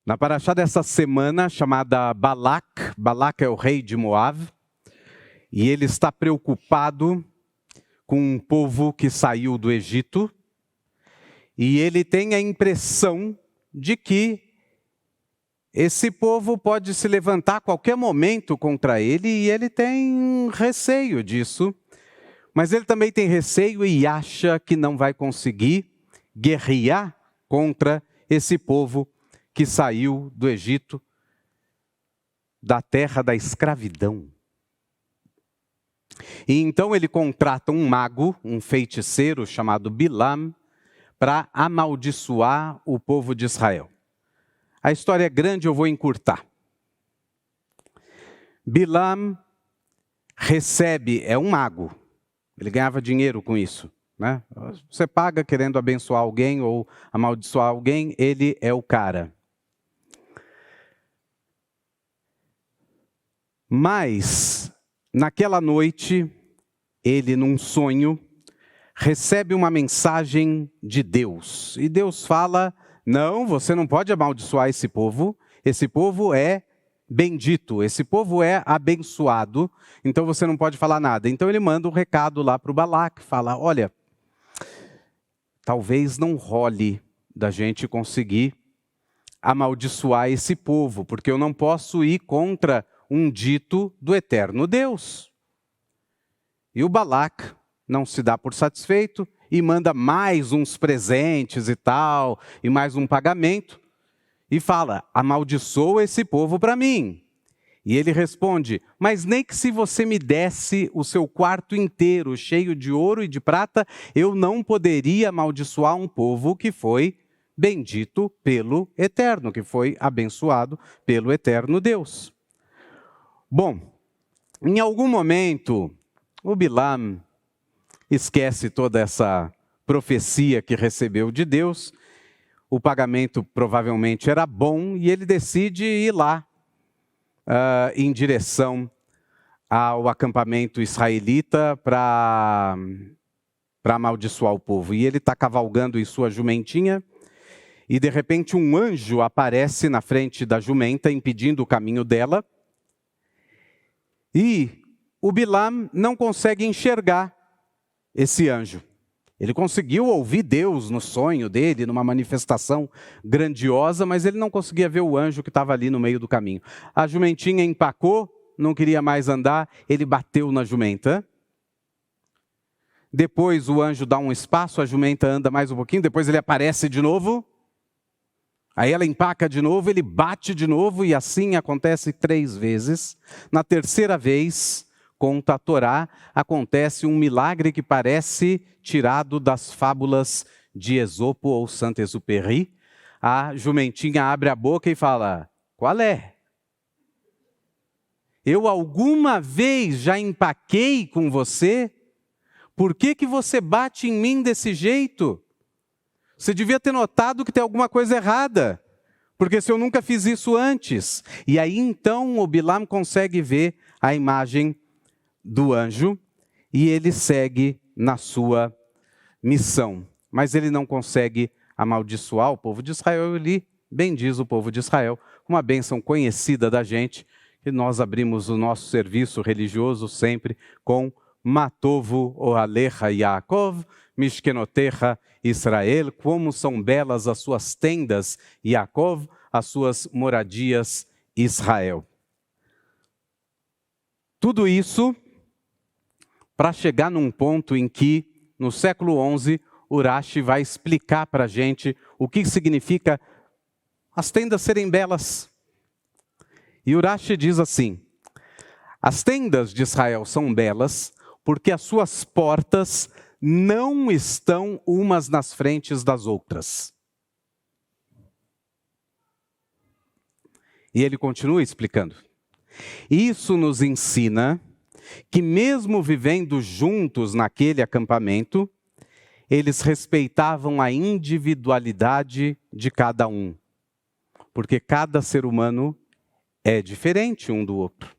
Na paraxá dessa semana, chamada Balac, Balac é o rei de Moab, e ele está preocupado com um povo que saiu do Egito, e ele tem a impressão de que esse povo pode se levantar a qualquer momento contra ele, e ele tem receio disso, mas ele também tem receio e acha que não vai conseguir guerrear contra esse povo que saiu do Egito, da terra da escravidão. E então ele contrata um mago, um feiticeiro chamado Bilam, para amaldiçoar o povo de Israel. A história é grande, eu vou encurtar. Bilam recebe, é um mago, ele ganhava dinheiro com isso, né? Você paga querendo abençoar alguém ou amaldiçoar alguém, ele é o cara. Mas, naquela noite, ele, num sonho, recebe uma mensagem de Deus. E Deus fala: não, você não pode amaldiçoar esse povo é bendito, esse povo é abençoado, então você não pode falar nada. Então ele manda um recado lá para o Balac, fala: olha, talvez não role da gente conseguir amaldiçoar esse povo, porque eu não posso ir contra um dito do eterno Deus. E o Balac não se dá por satisfeito e manda mais uns presentes e tal, e mais um pagamento, e fala: amaldiçoa esse povo para mim. E ele responde: mas nem que se você me desse o seu quarto inteiro, cheio de ouro e de prata, eu não poderia amaldiçoar um povo que foi bendito pelo Eterno, que foi abençoado pelo Eterno Deus. Bom, em algum momento, o Bilam esquece toda essa profecia que recebeu de Deus, o pagamento provavelmente era bom, e ele decide ir lá em direção ao acampamento israelita para amaldiçoar o povo. E ele está cavalgando em sua jumentinha, e de repente um anjo aparece na frente da jumenta, impedindo o caminho dela, e o Bilam não consegue enxergar esse anjo. Ele conseguiu ouvir Deus no sonho dele, numa manifestação grandiosa, mas ele não conseguia ver o anjo que estava ali no meio do caminho. A jumentinha empacou, não queria mais andar, ele bateu na jumenta. Depois o anjo dá um espaço, a jumenta anda mais um pouquinho, depois ele aparece de novo. Aí ela empaca de novo, ele bate de novo, e assim acontece 3 vezes. Na terceira vez, conta a Torá, acontece um milagre que parece tirado das fábulas de Esopo ou Saint-Exupéry. A jumentinha abre a boca e fala: qual é? Eu alguma vez já empaquei com você? Por que você bate em mim desse jeito? Você devia ter notado que tem alguma coisa errada, porque se eu nunca fiz isso antes. E aí então o Bilam consegue ver a imagem do anjo, e ele segue na sua missão. Mas ele não consegue amaldiçoar o povo de Israel, ele bendiz o povo de Israel. Uma bênção conhecida da gente, que nós abrimos o nosso serviço religioso sempre com Matovu Ohalecha Yaakov, Mishkenotecha Israel, como são belas as suas tendas, Yaakov, as suas moradias, Israel. Tudo isso para chegar num ponto em que, no século XI, Urashi vai explicar para a gente o que significa as tendas serem belas. E Urashi diz assim: as tendas de Israel são belas porque as suas portas não estão umas nas frentes das outras. E ele continua explicando. Isso nos ensina que mesmo vivendo juntos naquele acampamento, eles respeitavam a individualidade de cada um. Porque cada ser humano é diferente um do outro.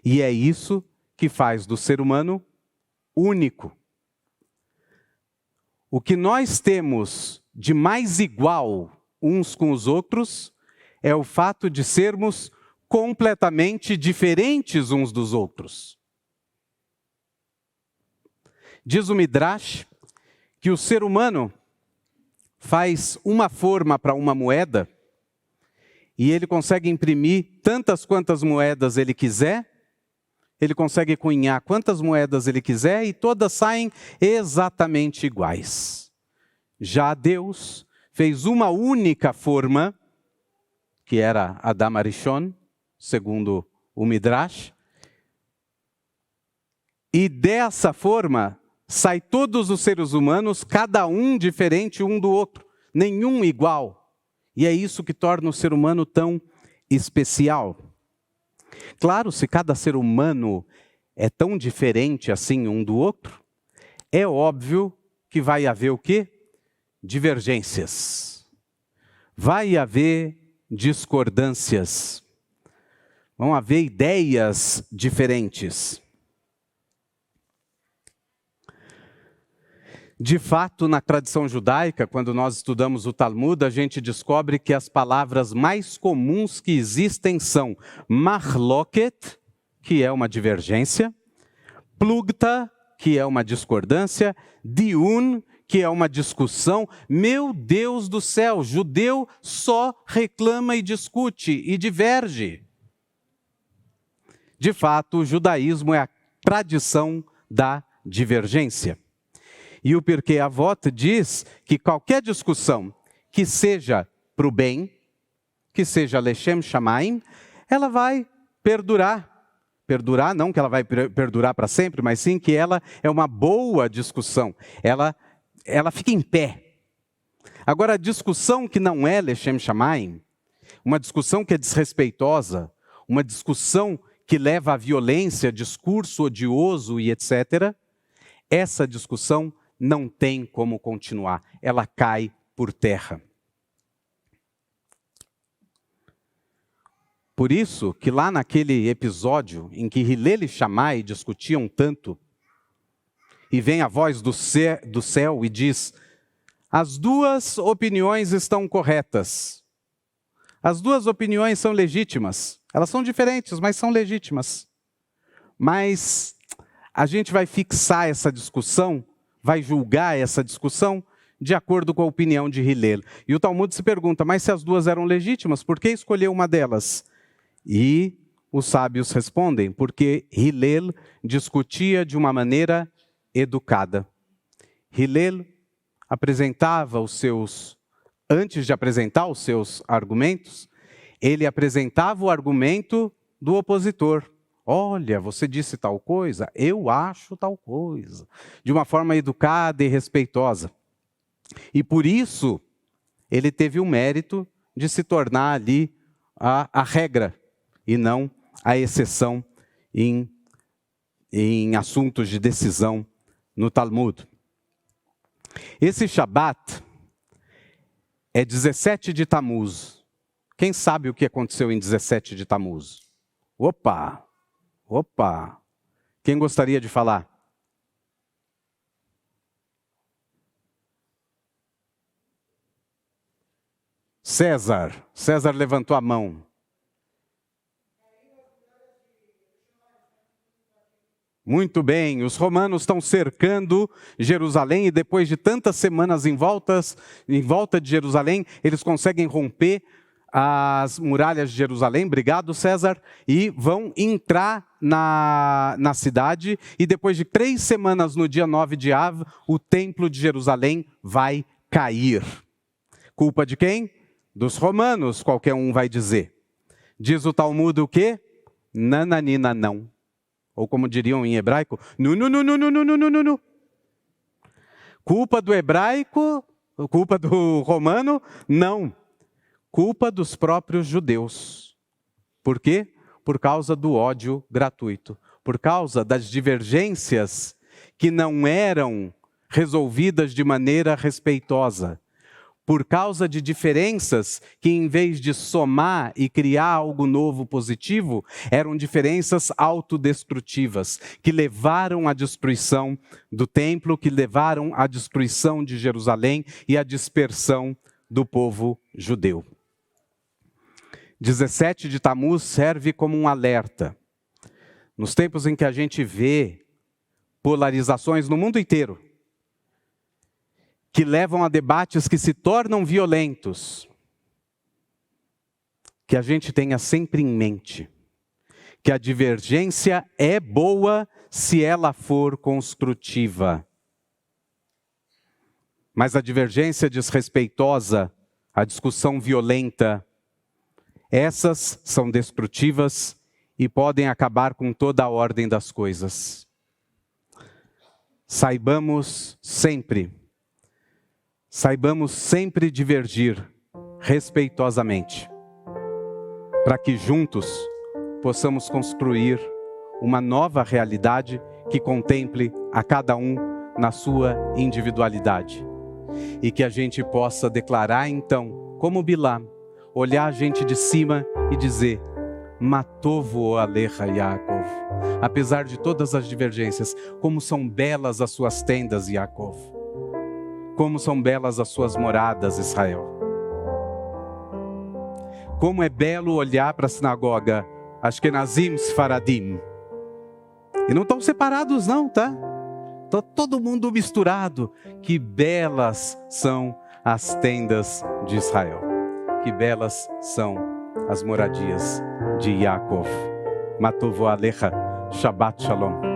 E é isso que faz do ser humano único. O que nós temos de mais igual uns com os outros é o fato de sermos completamente diferentes uns dos outros. Diz o Midrash que o ser humano faz uma forma para uma moeda e ele consegue imprimir tantas quantas moedas ele quiser, ele consegue cunhar quantas moedas ele quiser e todas saem exatamente iguais. Já Deus fez uma única forma, que era Adam Arishon, segundo o Midrash, e dessa forma sai todos os seres humanos, cada um diferente um do outro, nenhum igual. E é isso que torna o ser humano tão especial. Claro, se cada ser humano é tão diferente assim um do outro, é óbvio que vai haver o quê? Divergências. Vai haver discordâncias. Vão haver ideias diferentes. De fato, na tradição judaica, quando nós estudamos o Talmud, a gente descobre que as palavras mais comuns que existem são mahloket, que é uma divergência, plugta, que é uma discordância, diun, que é uma discussão. Meu Deus do céu, judeu só reclama e discute e diverge. De fato, o judaísmo é a tradição da divergência. E o Pirkei Avot diz que qualquer discussão que seja para o bem, que seja Leshem Shamayim, ela vai perdurar. Perdurar, não que ela vai perdurar para sempre, mas sim que ela é uma boa discussão. Ela fica em pé. Agora, a discussão que não é Leshem Shamayim, uma discussão que é desrespeitosa, uma discussão que leva à violência, discurso odioso e etc., essa discussão não tem como continuar, ela cai por terra. Por isso que lá naquele episódio em que Hillel e Shammai discutiam tanto, e vem a voz do céu e diz: as duas opiniões estão corretas, as duas opiniões são legítimas, elas são diferentes, mas são legítimas. Mas a gente vai fixar essa discussão, vai julgar essa discussão de acordo com a opinião de Hillel. E o Talmud se pergunta, mas se as duas eram legítimas, por que escolheu uma delas? E os sábios respondem, porque Hillel discutia de uma maneira educada. Hillel apresentava antes de apresentar os seus argumentos, ele apresentava o argumento do opositor. Olha, você disse tal coisa, eu acho tal coisa. De uma forma educada e respeitosa. E por isso, ele teve o mérito de se tornar ali a regra, e não a exceção em assuntos de decisão no Talmud. Esse Shabat é 17 de Tammuz. Quem sabe o que aconteceu em 17 de Tammuz? Opa! Quem gostaria de falar? César levantou a mão. Muito bem, os romanos estão cercando Jerusalém e depois de tantas semanas em volta de Jerusalém, eles conseguem romper as muralhas de Jerusalém, obrigado César, e vão entrar na cidade, e depois de 3 semanas no dia 9 de Av, o templo de Jerusalém vai cair. Culpa de quem? Dos romanos, qualquer um vai dizer. Diz o Talmud o quê? Nananina não. Ou como diriam em hebraico, nu. Culpa do hebraico, culpa do romano? Não. Culpa dos próprios judeus. Por quê? Por causa do ódio gratuito. Por causa das divergências que não eram resolvidas de maneira respeitosa. Por causa de diferenças que, em vez de somar e criar algo novo positivo, eram diferenças autodestrutivas, que levaram à destruição do templo, que levaram à destruição de Jerusalém e à dispersão do povo judeu. 17 de Tammuz serve como um alerta. Nos tempos em que a gente vê polarizações no mundo inteiro, que levam a debates que se tornam violentos, que a gente tenha sempre em mente que a divergência é boa se ela for construtiva. Mas a divergência desrespeitosa, a discussão violenta, essas são destrutivas e podem acabar com toda a ordem das coisas. Saibamos sempre divergir respeitosamente, para que juntos possamos construir uma nova realidade que contemple a cada um na sua individualidade. E que a gente possa declarar então, como Bilam, olhar a gente de cima e dizer: Matovo alecha Yaakov. Apesar de todas as divergências, como são belas as suas tendas, Yaakov. Como são belas as suas moradas, Israel. Como é belo olhar para a sinagoga Ashkenazim, Sfaradim. E não estão separados não, tá? Está todo mundo misturado. Que belas são as tendas de Israel. Que belas são as moradias de Yaakov. Matovo alecha, Shabbat Shalom.